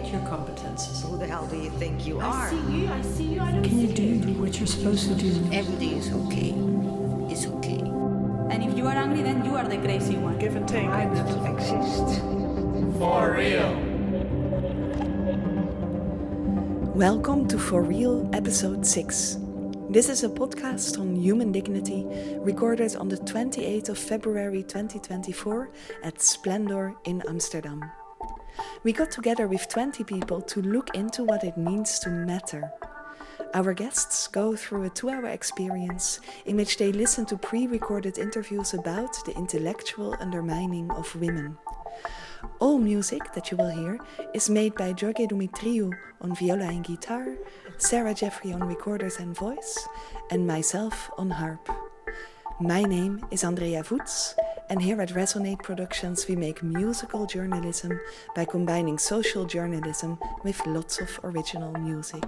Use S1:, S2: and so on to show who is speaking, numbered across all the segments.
S1: rate your competences.
S2: Who the hell do you think you are?
S1: I see you, I don't
S3: Can you
S1: see
S3: do what you're supposed to do?
S2: Everything is okay. It's okay.
S4: And if you are angry, then you are the crazy one.
S1: Give and take.
S2: I don't exist.
S5: For real.
S6: Welcome to For Real episode 6. This is a podcast on human dignity recorded on the 28th of February 2024 at Splendor in Amsterdam. We got together with 20 people to look into what it means to matter. Our guests go through a 2-hour experience in which they listen to pre-recorded interviews about the intellectual undermining of women. All music that you will hear is made by Jorge Dumitriu on viola and guitar, Sarah Jeffrey on recorders and voice, and myself on harp. My name is Andrea Voets, and here at Resonate Productions we make musical journalism by combining social journalism with lots of original music.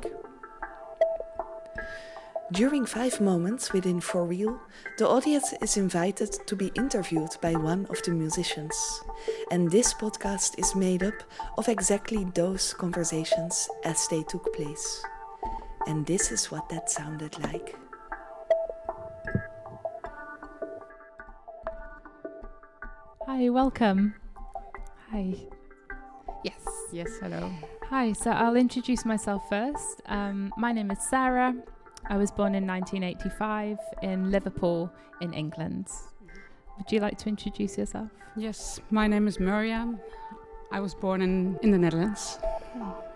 S6: During 5 moments within For Real, the audience is invited to be interviewed by one of the musicians. And this podcast is made up of exactly those conversations as they took place. And this is what that sounded like.
S7: Hi, welcome. Hi.
S8: Yes, hello.
S7: Hi, so I'll introduce myself first. My name is Sarah. I was born in 1985 in Liverpool in England. Would you like to introduce yourself?
S8: Yes, my name is Marianne. I was born in the Netherlands.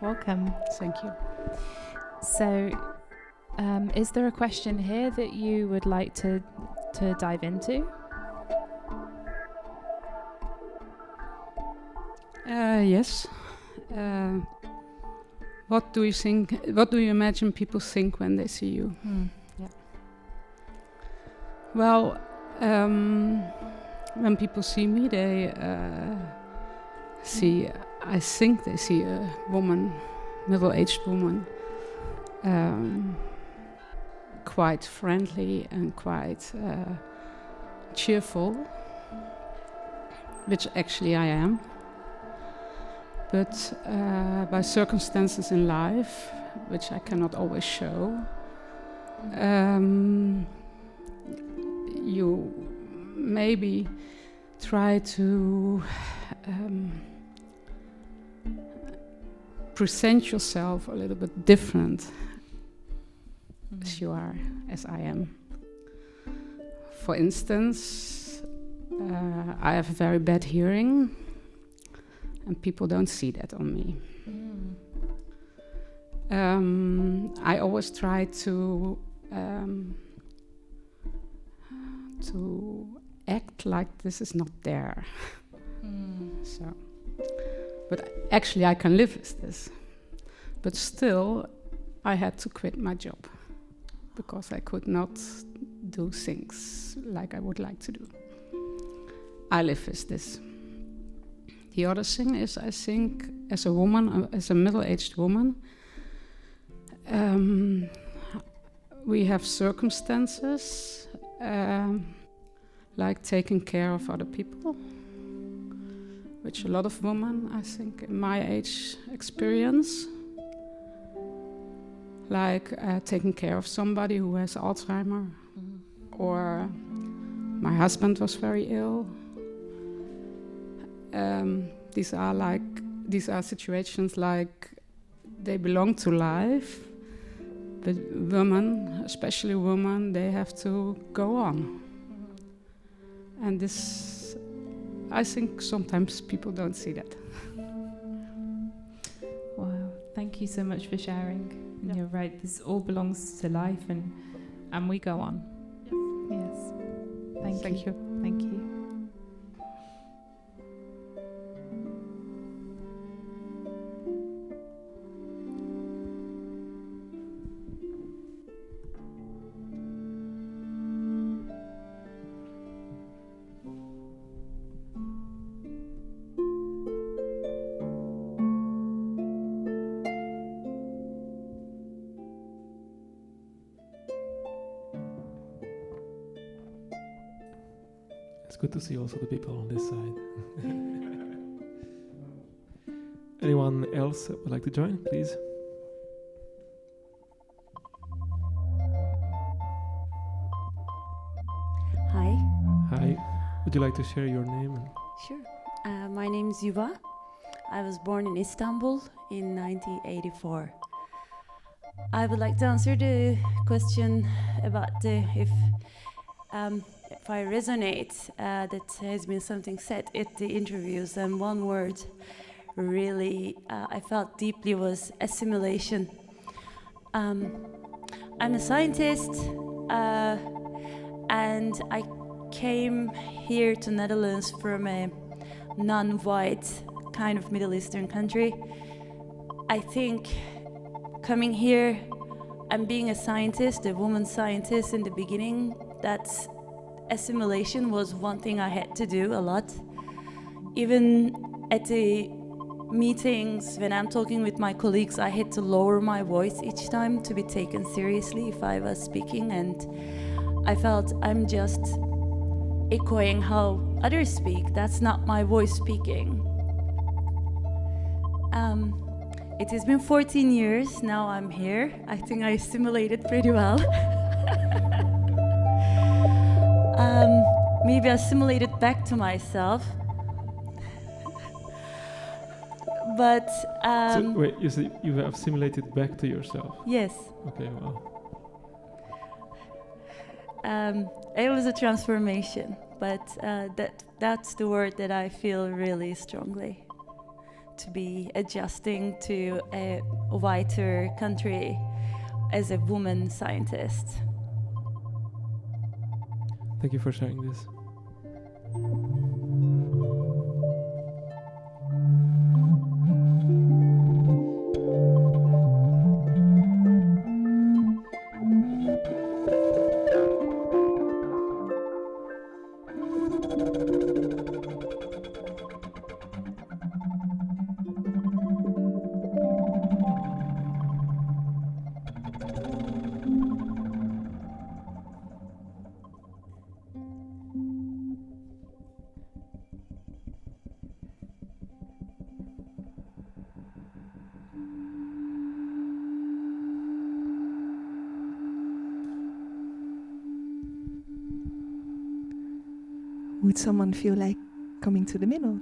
S7: Welcome.
S8: Thank you.
S7: So, is there a question here that you would like to dive into?
S8: Yes. What do you think? What do you imagine people think when they see you?
S7: Yeah.
S8: Well, when people see me, they see. I think they see a woman, middle-aged woman, quite friendly and quite cheerful, which actually I am. But by circumstances in life, which I cannot always show, you maybe try to present yourself a little bit different as you are, as I am. For instance, I have very bad hearing. And people don't see that on me. I always try to act like this is not there. So, but actually, I can live with this. But still, I had to quit my job because I could not do things like I would like to do. I live with this. The other thing is, I think, as a woman, as a middle-aged woman, we have circumstances like taking care of other people, which a lot of women, I think, in my age experience, like taking care of somebody who has Alzheimer, or my husband was very ill. These are situations like they belong to life, but women, especially women, they have to go on. And this, I think sometimes people don't see that.
S7: Wow, thank you so much for sharing. And you're right, this all belongs to life and we go on. Yes. Thank you. Thank you.
S5: It's good to see also the people on this side.
S3: Anyone else that would like to join, please?
S9: Hi.
S3: Hi. Would you like to share your name?
S9: Sure. My name is Yuva. I was born in Istanbul in 1984. I would like to answer the question about if I resonate. That has been something said at the interviews, and one word really I felt deeply was assimilation. I'm a scientist, and I came here to Netherlands from a non-white kind of Middle Eastern country. I think coming here and being a scientist, a woman scientist in the beginning, that assimilation was one thing I had to do a lot. Even at the meetings, when I'm talking with my colleagues, I had to lower my voice each time to be taken seriously if I was speaking, and I felt I'm just echoing how others speak. That's not my voice speaking. It has been 14 years, now I'm here. I think I assimilated pretty well. Maybe I assimilated back to myself. But
S3: So wait, you said you have assimilated back to yourself?
S9: yes.
S3: Okay, wow.
S9: It was a transformation, but that's the word that I feel really strongly. To be adjusting to a whiter country as a woman scientist.
S3: Thank you for sharing this.
S6: Would someone feel like coming to the middle?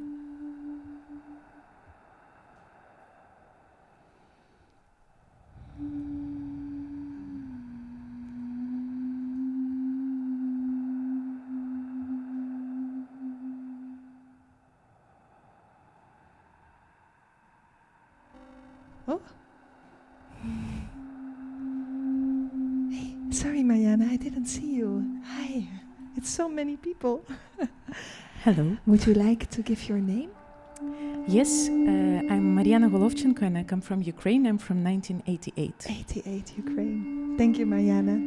S6: Oh. Hey, sorry, Marianne, I didn't see you. Hi. It's so many people.
S10: Hello.
S6: Would you like to give your name?
S10: Yes, I'm Maryana Golovchenko and I come from Ukraine. I'm from 1988.
S6: 88, Ukraine. Thank you, Mariana.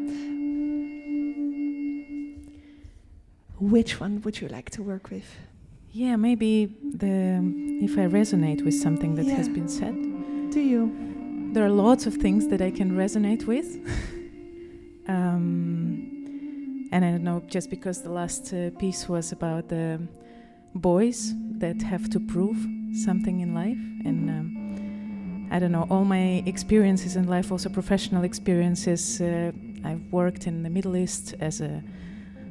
S6: Which one would you like to work with?
S10: Yeah, maybe if I resonate with something that has been said.
S6: Do you?
S10: There are lots of things that I can resonate with. And I don't know, just because the last piece was about the boys that have to prove something in life. And I don't know, all my experiences in life, also professional experiences, I've worked in the Middle East as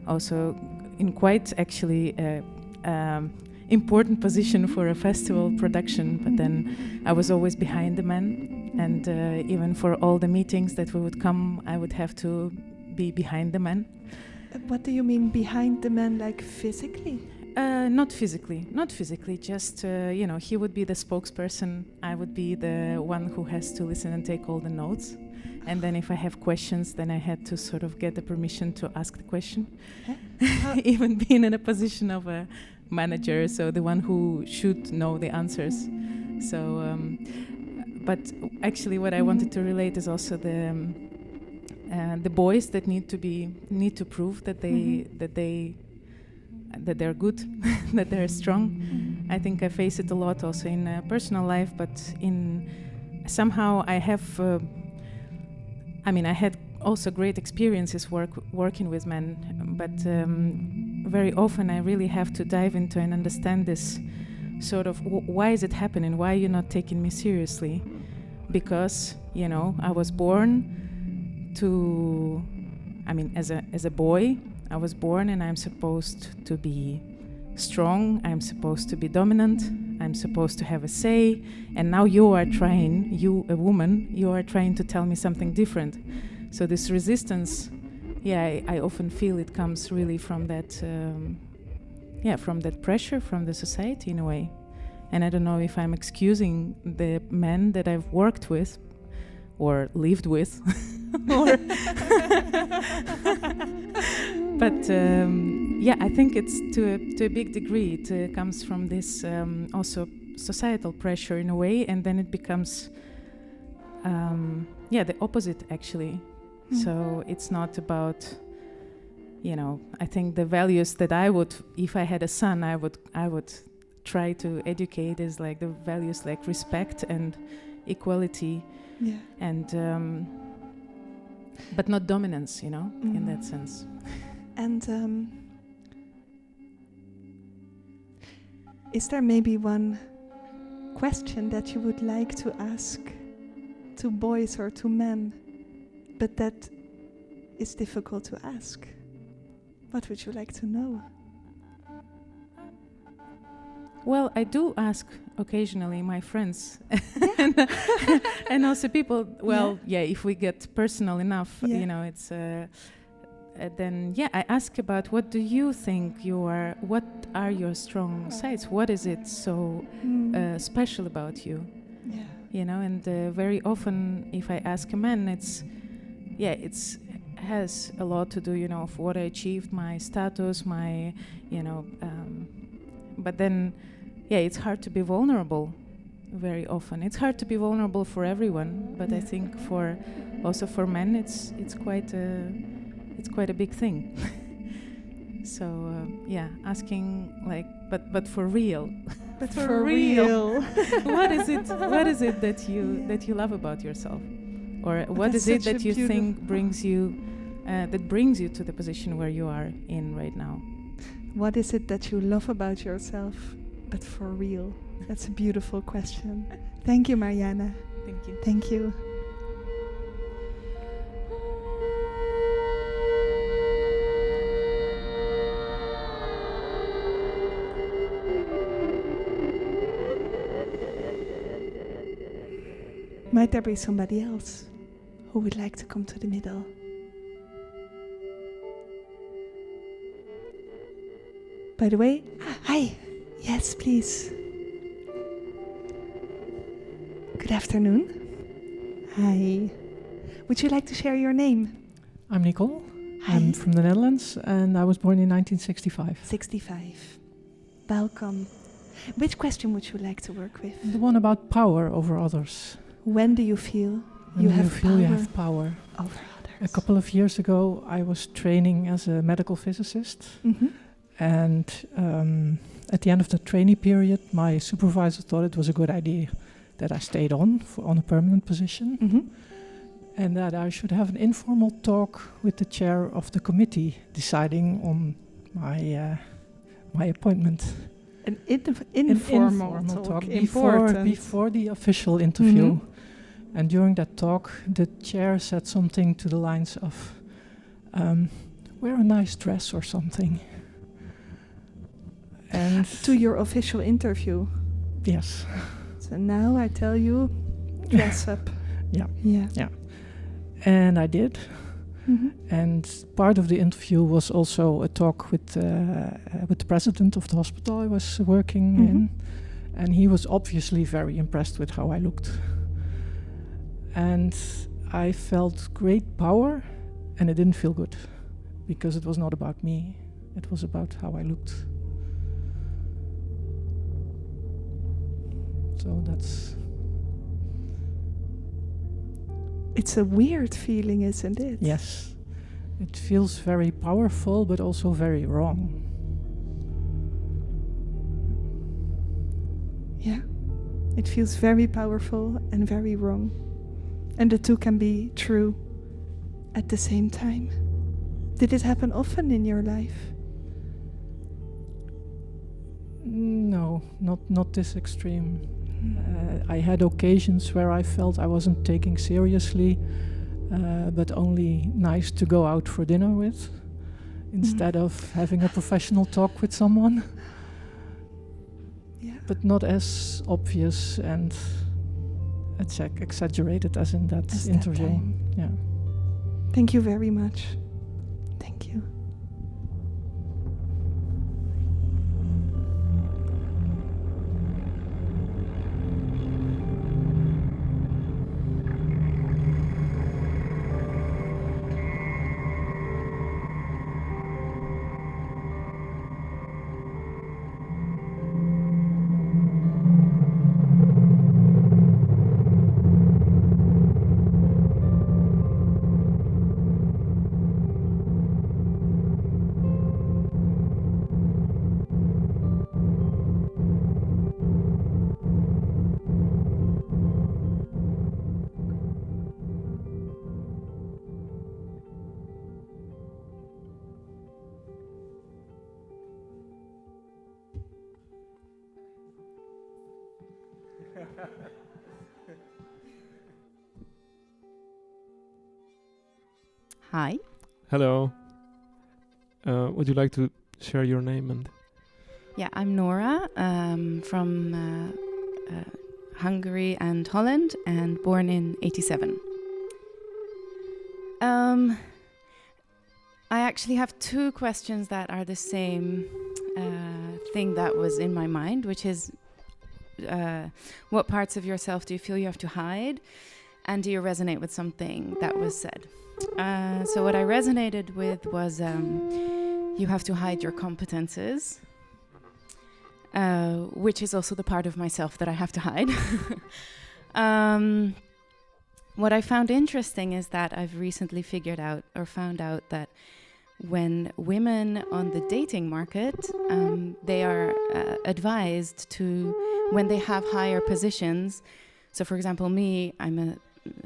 S10: also in quite actually important position for a festival production, but then I was always behind the man. And even for all the meetings that we would come, I would have to be behind the man.
S6: What do you mean behind the man, like physically?
S10: Not physically, just, he would be the spokesperson, I would be the one who has to listen and take all the notes. And then if I have questions, then I had to sort of get the permission to ask the question. Even being in a position of a manager, so the one who should know the answers. So, but actually what I wanted to relate is also the boys that need to prove that they're good, that they're strong. I think I face it a lot also in personal life, but somehow I have. I had also great experiences working with men, but very often I really have to dive into and understand this sort of why is it happening? Why are you not taking me seriously? Because, you know, I was born to, I mean, as a boy, I was born and I'm supposed to be strong, I'm supposed to be dominant, I'm supposed to have a say, and now you are trying, you, a woman, you are trying to tell me something different. So this resistance, I often feel it comes really from that, from that pressure from the society in a way. And I don't know if I'm excusing the men that I've worked with or lived with, or but I think it's to a big degree it comes from this also societal pressure in a way, and then it becomes the opposite actually. So it's not about, you know, I think the values that I would, if I had a son, I would try to educate is like the values like respect and equality, and but not dominance, you know, in that sense.
S6: And is there maybe one question that you would like to ask to boys or to men, but that is difficult to ask? What would you like to know?
S10: Well, I do ask occasionally my friends and also people. Well, if we get personal enough, you know, it's then I ask about what do you think what are your strong sides? What is it so special about you? Yeah. You know, and very often if I ask a man, it's has a lot to do, you know, of what I achieved, my status, my, you know, but then, it's hard to be vulnerable very often. It's hard to be vulnerable for everyone, but I think for men, it's quite a big thing. So asking like, but for real,
S6: but for real,
S10: what is it that you love about yourself, or what is it that you think brings you to the position where you are in right now?
S6: What is it that you love about yourself, but for real? That's a beautiful question. Thank you, Mariana.
S10: Thank you.
S6: Thank you. Might there be somebody else who would like to come to the middle? By the way, hi. Yes, please. Good afternoon. Hi. Would you like to share your name?
S11: I'm Nicole.
S6: Hi.
S11: I'm from the Netherlands and I was born in 1965.
S6: 65. Welcome. Which question would you like to work with?
S11: The one about power over others.
S6: When do you feel
S11: you have power
S6: over others?
S11: A couple of years ago, I was training as a medical physicist.
S6: Mm-hmm.
S11: And at the end of the trainee period, my supervisor thought it was a good idea that I stayed on a permanent position, and that I should have an informal talk with the chair of the committee deciding on my appointment.
S6: An informal talk
S11: before the official interview. And during that talk, the chair said something to the lines of, wear a nice dress or something. And
S6: to your official interview?
S11: Yes.
S6: So now I tell you, dress up.
S11: Yeah. And I did. And part of the interview was also a talk with the president of the hospital I was working in. And he was obviously very impressed with how I looked. And I felt great power, and it didn't feel good, because it was not about me. It was about how I looked. So that's...
S6: It's a weird feeling, isn't it?
S11: Yes. It feels very powerful, but also very wrong.
S6: Yeah. It feels very powerful and very wrong. And the two can be true at the same time. Did it happen often in your life?
S11: No, not this extreme. I had occasions where I felt I wasn't taking seriously, but only nice to go out for dinner with, instead of having a professional talk with someone.
S6: Yeah.
S11: But not as obvious and exaggerated as in that
S6: As that
S11: interview.
S6: time.
S11: Yeah.
S6: Thank you very much. Thank you.
S12: Hi.
S3: Hello. Would you like to share your name and?
S12: Yeah, I'm Nora from Hungary and Holland and born in 87. I actually have two questions that are the same thing that was in my mind, which is what parts of yourself do you feel you have to hide? And do you resonate with something that was said? So what I resonated with was you have to hide your competences, which is also the part of myself that I have to hide. What I found interesting is that I've recently found out that when women on the dating market, they are advised to, when they have higher positions, so for example me, I'm a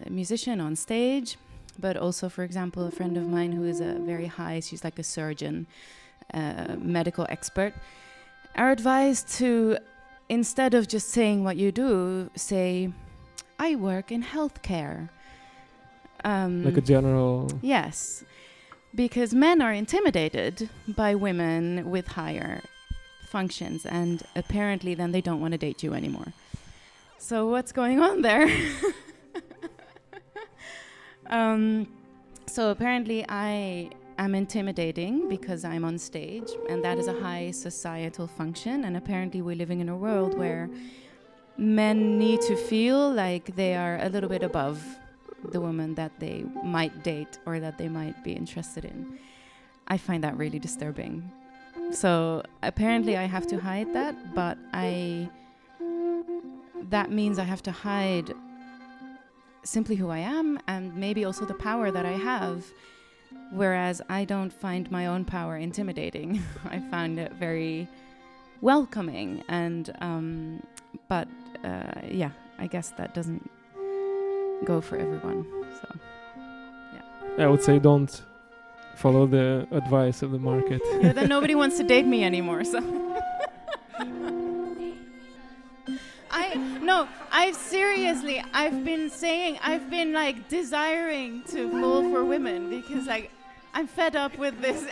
S12: musician on stage, but also, for example, a friend of mine who is a very high, she's like a surgeon, medical expert, are advised to, instead of just saying what you do, say, I work in healthcare.
S3: Like a general...
S12: Yes, because men are intimidated by women with higher functions, and apparently then they don't want to date you anymore. So what's going on there? So apparently I am intimidating because I'm on stage, and that is a high societal function, and apparently we're living in a world where men need to feel like they are a little bit above the woman that they might date or that they might be interested in. I find that really disturbing. So apparently I have to hide that, but that means I have to hide simply who I am and maybe also the power that I have, whereas I don't find my own power intimidating. I find it very welcoming, and yeah, I guess that doesn't go for everyone. So yeah,
S3: I would say don't follow the advice of the market.
S12: Yeah, then nobody wants to date me anymore, so I've been like desiring to fall for women because like I'm fed up with this.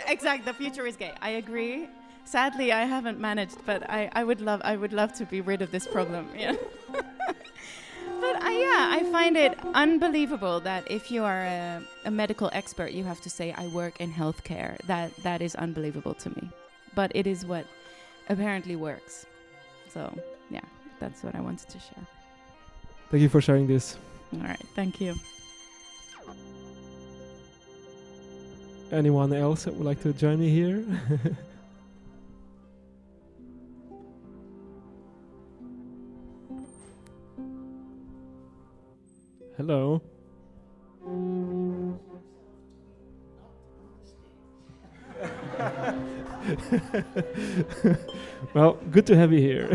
S12: The future is gay. I agree. Sadly, I haven't managed, but I would love to be rid of this problem. Yeah. But I find it unbelievable that if you are a medical expert, you have to say I work in healthcare. That is unbelievable to me. But it is what apparently works. So yeah, that's what I wanted to share.
S3: Thank you for sharing this.
S12: All right, thank you.
S3: Anyone else that would like to join me here? Hello. Well, good to have you here.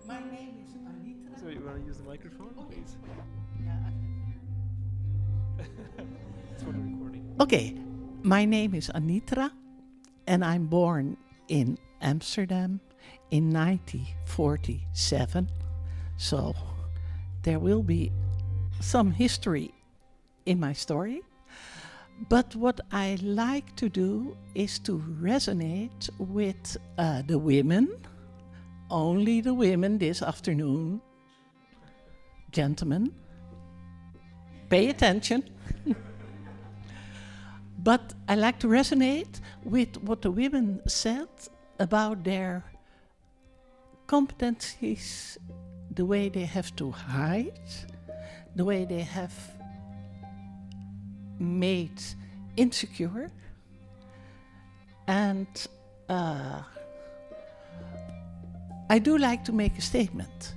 S13: My name is Anitra.
S3: So you want to use the microphone, please? It's for the recording.
S13: Okay, my name is Anitra, and I'm born in Amsterdam in 1947, so there will be some history in my story. But what I like to do is to resonate with the women, only the women this afternoon. Gentlemen, pay attention. But I like to resonate with what the women said about their competencies, the way they have to hide, the way they have made insecure. And I do like to make a statement.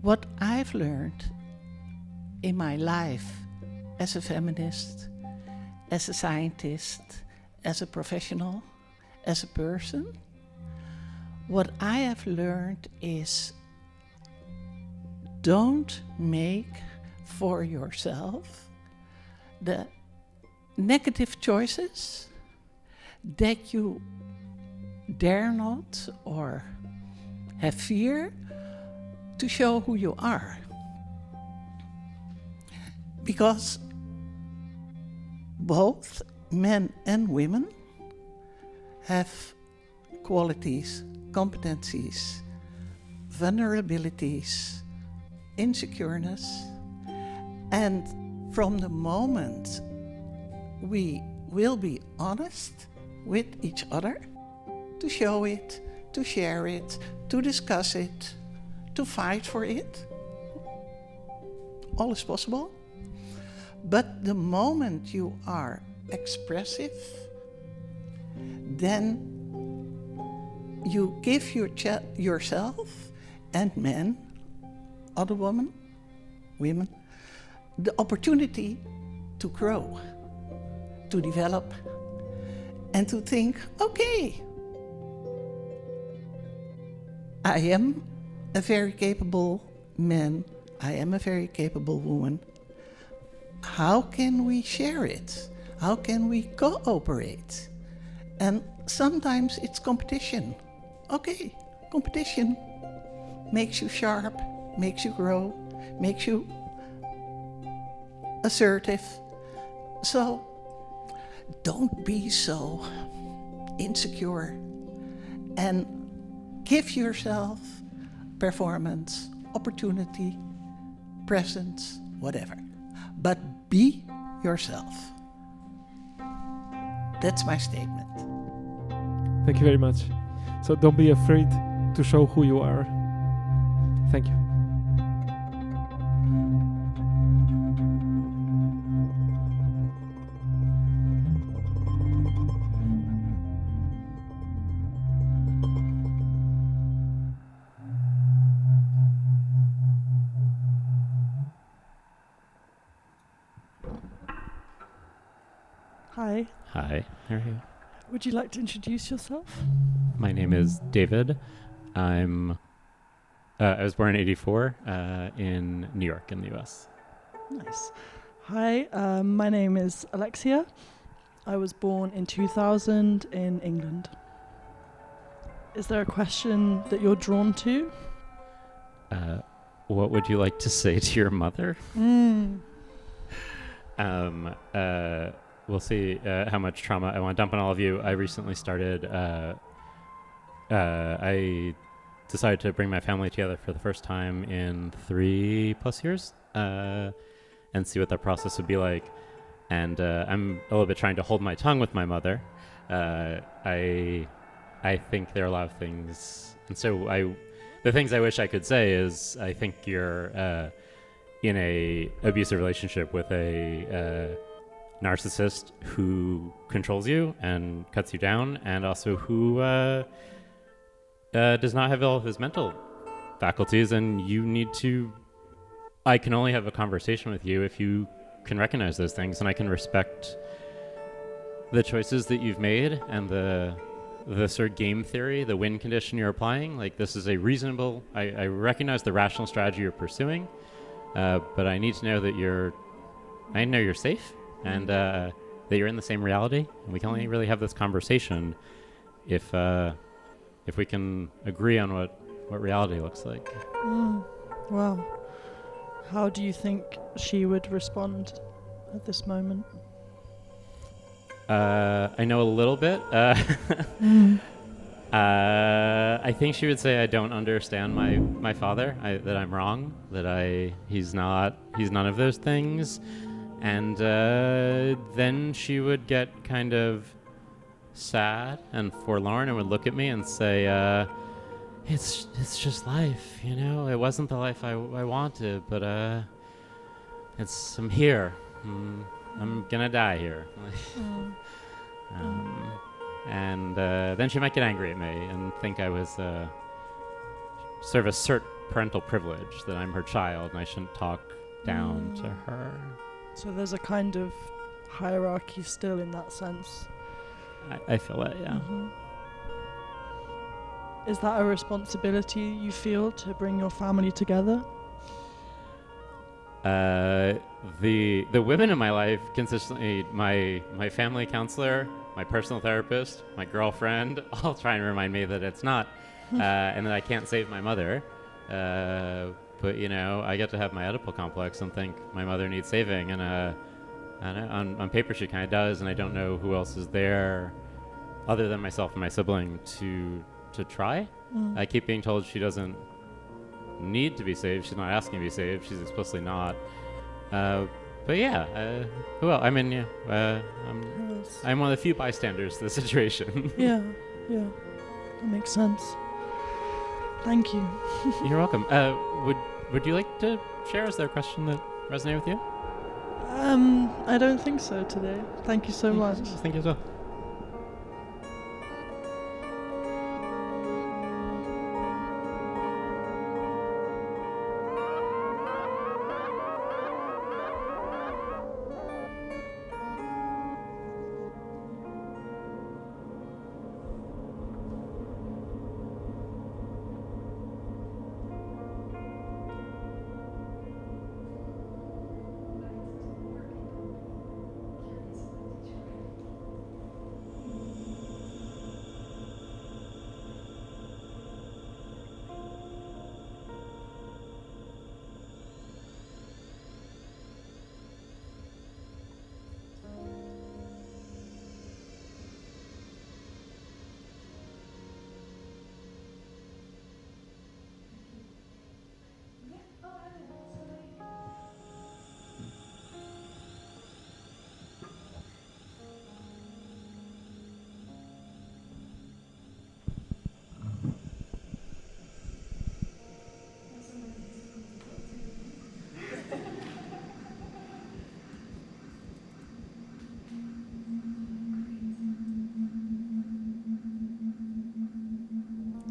S13: What I've learned in my life as a feminist, as a scientist, as a professional, as a person, what I have learned is don't make for yourself the negative choices that you dare not or have fear to show who you are. Because both men and women have qualities, competencies, vulnerabilities, insecureness, and from the moment we will be honest with each other, to show it, to share it, to discuss it, to fight for it, all is possible. But the moment you are expressive, then you give yourself and men, other women, the opportunity to grow, to develop, and to think, okay, I am a very capable man, I am a very capable woman. How can we share it? How can we cooperate? And sometimes it's competition. Okay, competition makes you sharp, makes you grow, makes you assertive. So don't be so insecure and give yourself performance, opportunity, presence, whatever. But be yourself. That's my statement.
S3: Thank you very much. So don't be afraid to show who you are. Thank you.
S14: Hi.
S15: Hi, how are you?
S14: Would you like to introduce yourself?
S15: My name is David. I was born in '84 in New York in the US.
S14: Nice. Hi, my name is Alexia. I was born in 2000 in England. Is there a question that you're drawn to?
S15: What would you like to say to your mother? We'll see how much trauma I want to dump on all of you. I recently started, I decided to bring my family together for the first time in 3+ years and see what that process would be like. And I'm a little bit trying to hold my tongue with my mother. I think there are a lot of things. And so the things I wish I could say is I think you're in a abusive relationship with a narcissist who controls you and cuts you down, and also who does not have all of his mental faculties, and you need to... I can only have a conversation with you if you can recognize those things, and I can respect the choices that you've made and the sort of game theory, the win condition you're applying. Like, this is a reasonable... I recognize the rational strategy you're pursuing, but I need to know that you're safe, and that you're in the same reality, and we can only really have this conversation if if we can agree on what reality looks like.
S14: Wow. How do you think she would respond at this moment?
S15: I know a little bit. I think she would say I don't understand my father, that I'm wrong, that he's none of those things. And then she would get kind of sad and forlorn and would look at me and say, it's just life, you know? It wasn't the life I wanted, but I'm here. I'm gonna die here. And then she might get angry at me and think I was sort of assert parental privilege, that I'm her child and I shouldn't talk down to her.
S14: So there's a kind of hierarchy still in that sense.
S15: I feel that, yeah.
S14: Is that a responsibility you feel to bring your family together?
S15: The women in my life consistently, my family counselor, my personal therapist, my girlfriend, all try and remind me that it's not, and that I can't save my mother. But you know, I get to have my Oedipal complex and think my mother needs saving, and on paper she kind of does, and I don't know who else is there, other than myself and my sibling, to try. I keep being told she doesn't need to be saved. She's not asking to be saved. She's explicitly not. But yeah, who else? I mean, yeah, I'm one of the few bystanders to the situation.
S14: Yeah, that makes sense. Thank you.
S15: You're welcome. Would you like to share? Is there a question that resonated with you?
S14: I don't think so today. Thank you so much.
S15: Thank you as well.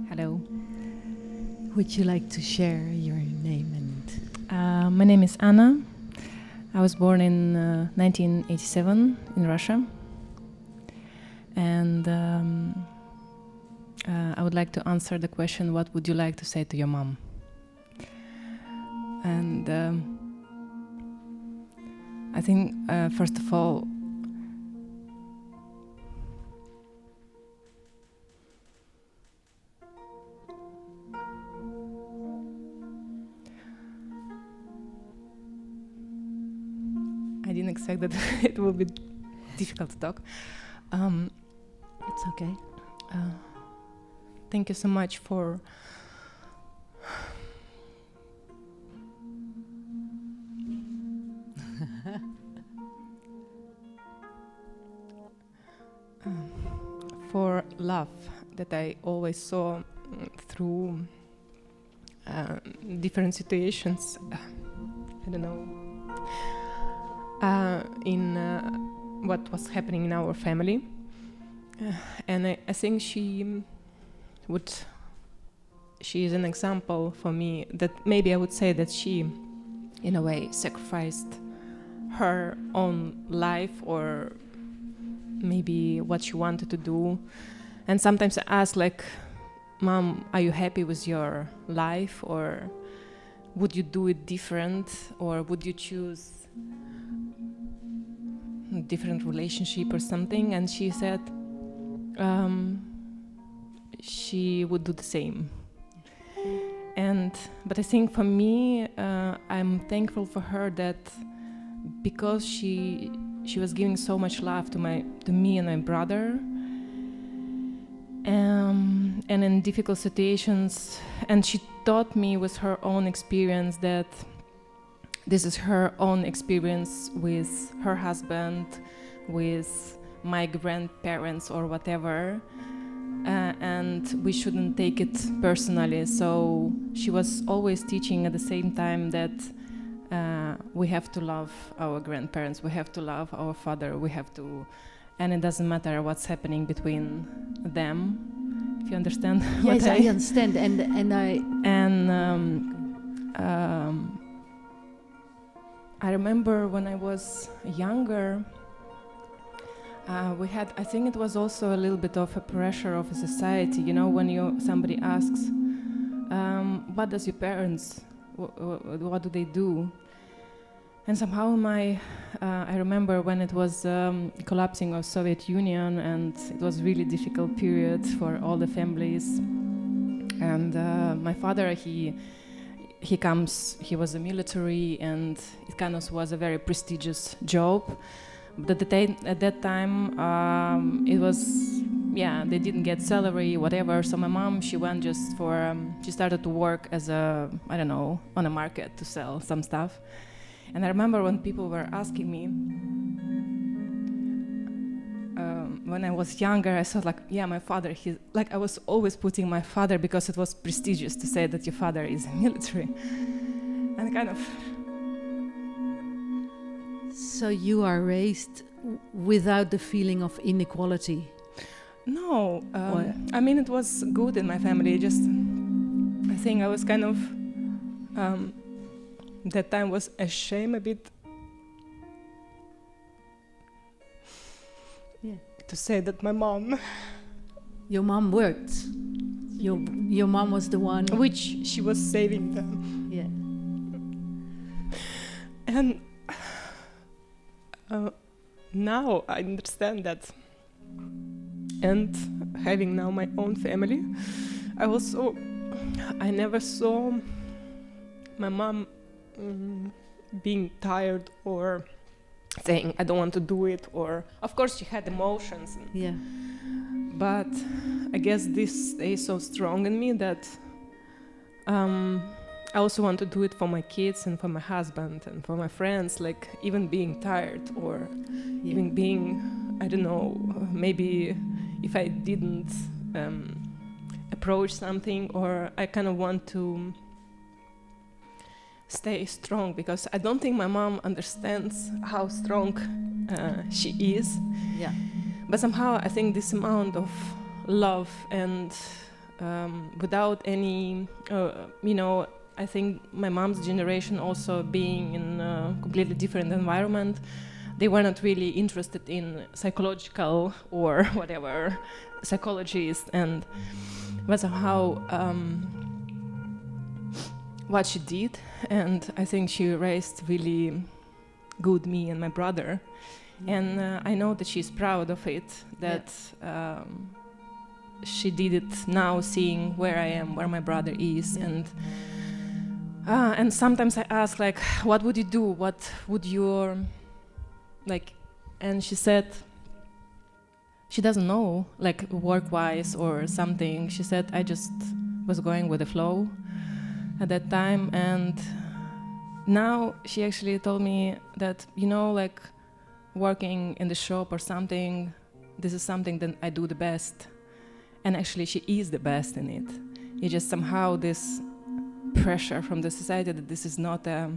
S16: Hello. Would you like to share your name and?
S17: My name is Anna. I was born in 1987 in Russia. And I would like to answer the question, what would you like to say to your mom? And I think, first of all, I didn't expect that it would be difficult to talk.
S16: It's okay.
S17: Thank you so much for for love that I always saw through different situations. I don't know. In what was happening in our family. And I think she is an example for me that maybe I would say that she, in a way, sacrificed her own life or maybe what she wanted to do. And sometimes I ask, like, Mom, are you happy with your life, or would you do it different, or would you choose different relationship or something? And she said she would do the same. But I think for me, I'm thankful for her that because she was giving so much love to me and my brother, and in difficult situations, and she taught me with her own experience that this is her own experience with her husband, with my grandparents or whatever, and we shouldn't take it personally. So she was always teaching at the same time that we have to love our grandparents, we have to love our father, we have to, and it doesn't matter what's happening between them, if you understand.
S16: Yes, I understand,
S17: I remember when I was younger, we had, I think it was also a little bit of a pressure of a society, you know, when somebody asks, what does your parents, what do they do? And somehow I remember when it was collapsing of Soviet Union, and it was really difficult period for all the families. And my father, he was a military, and it kind of was a very prestigious job. But at that time, it was, they didn't get salary, whatever. So my mom, she went just she started to work as on a market to sell some stuff. And I remember when people were asking me, when I was younger, I thought my father, I was always putting my father because it was prestigious to say that your father is military. And kind of...
S16: So you are raised without the feeling of inequality?
S17: No, I mean, it was good in my family. Just, I think I was kind of, that time was ashamed a bit.
S16: Yeah.
S17: To say that my mom...
S16: Your mom worked. Your mom was the one...
S17: Which she was saving them.
S16: Yeah.
S17: And now I understand that. And having now my own family, I never saw my mom being tired or saying I don't want to do it, or of course she had emotions.
S16: Yeah.
S17: But I guess this stays so strong in me that I also want to do it for my kids and for my husband and for my friends, like even being tired or even being, I don't know, maybe if I didn't approach something, or I kind of want to stay strong, because I don't think my mom understands how strong she is.
S16: Yeah.
S17: But somehow I think this amount of love and without any, I think my mom's generation also being in a completely different environment, they were not really interested in psychological or whatever psychologists, but somehow what she did, and I think she raised really good me and my brother, and I know that she's proud of it, that she did it now, seeing where I am, where my brother is, and sometimes I ask, like, what would you do? What would your, like, and she said, she doesn't know, like, work-wise or something. She said, I just was going with the flow at that time. And now she actually told me that, like, working in the shop or something, this is something that I do the best. And actually she is the best in it. It's just somehow this pressure from the society that this is not a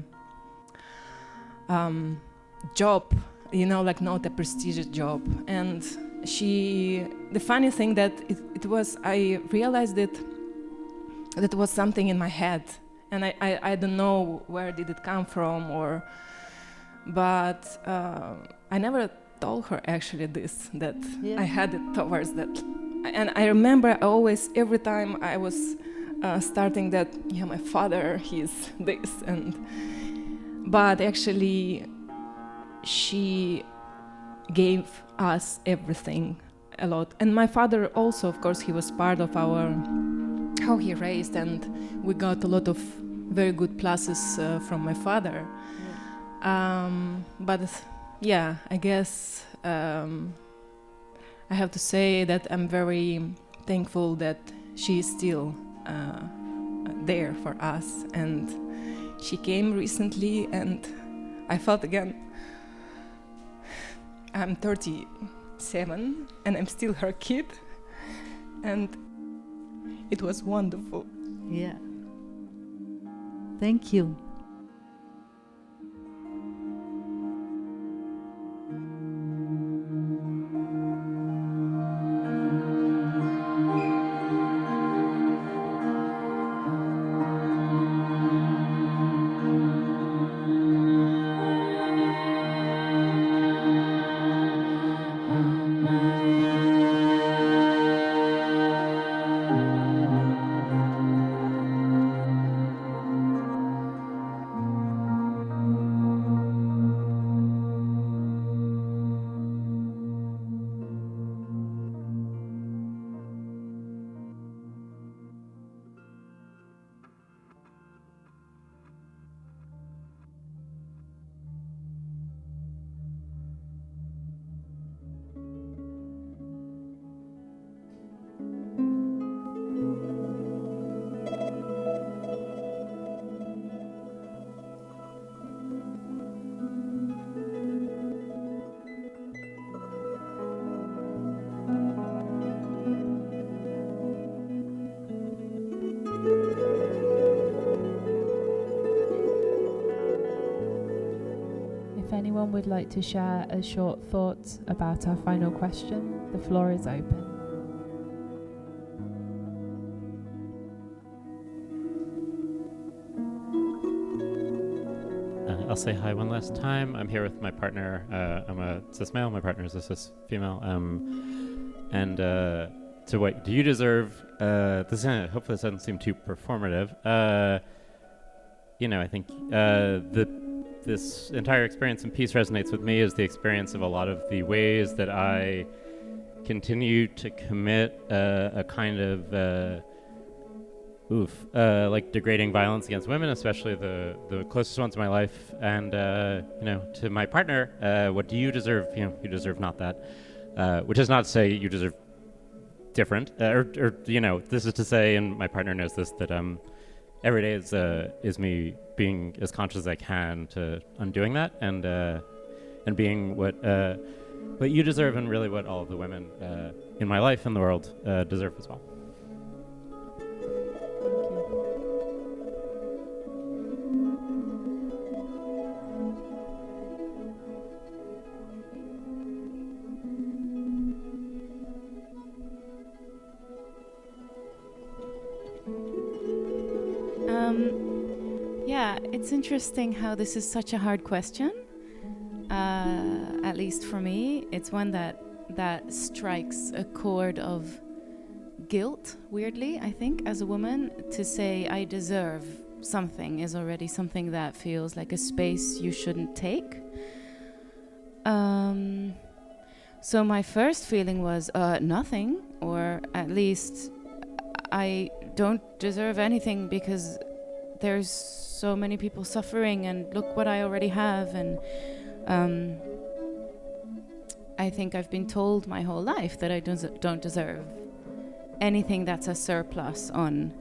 S17: job, like not a prestigious job. And the funny thing that it was, I realized that was something in my head, and I don't know where did it come from, but I never told her actually this, that I had it towards that. And I remember always, every time I was starting that, my father, he's this, but actually she gave us everything. a lot. And my father also, of course, he was part of our how he raised, and we got a lot of very good pluses from my father. But yeah, I guess I have to say that I'm very thankful that she is still there for us. And she came recently, and I felt again, I'm 37 and I'm still her kid, and it was wonderful.
S16: Yeah. Thank you.
S7: If anyone would like to share a short thought about our final question, the floor is open.
S15: I'll say hi one last time. I'm here with my partner. I'm a cis male. My partner is a cis female. And to what do you deserve? Hopefully this doesn't seem too performative. I think this entire experience in peace resonates with me as the experience of a lot of the ways that I continue to commit a kind of like degrading violence against women, especially the closest ones in my life. And to my partner, what do you deserve? You deserve not that, which is not to say you deserve different, or this is to say, and my partner knows this, that every day is me being as conscious as I can to undoing that, and being what you deserve, and really what all of the women in my life and the world deserve as well.
S12: It's interesting how this is such a hard question. At least for me, it's one that strikes a chord of guilt, weirdly, I think, as a woman. To say I deserve something is already something that feels like a space you shouldn't take. So my first feeling was nothing, or at least I don't deserve anything because there's so many people suffering, and look what I already have. And I think I've been told my whole life that I don't deserve anything that's a surplus on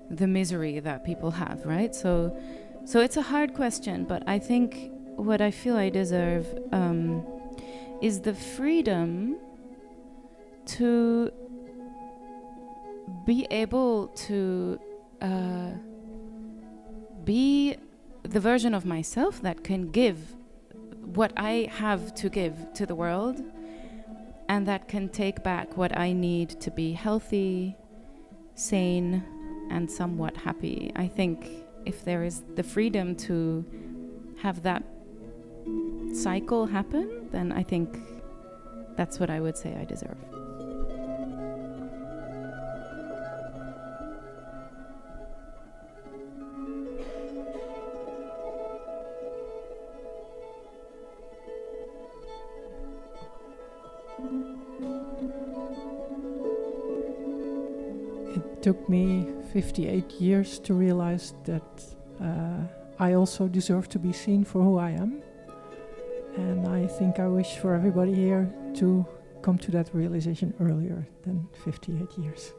S12: the misery that people have, right? So it's a hard question, but I think what I feel I deserve is the freedom to be able to be the version of myself that can give what I have to give to the world, and that can take back what I need to be healthy, sane, and somewhat happy. I think if there is the freedom to have that cycle happen, then I think that's what I would say I deserve.
S11: took me 58 years to realize that I also deserve to be seen for who I am. And I think I wish for everybody here to come to that realization earlier than 58 years.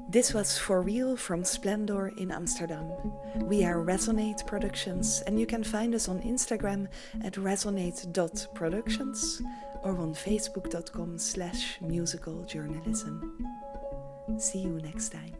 S6: This was For Real from Splendor in Amsterdam. We are Resonate Productions, and you can find us on Instagram at resonate.productions or on facebook.com/musicaljournalism. See you next time.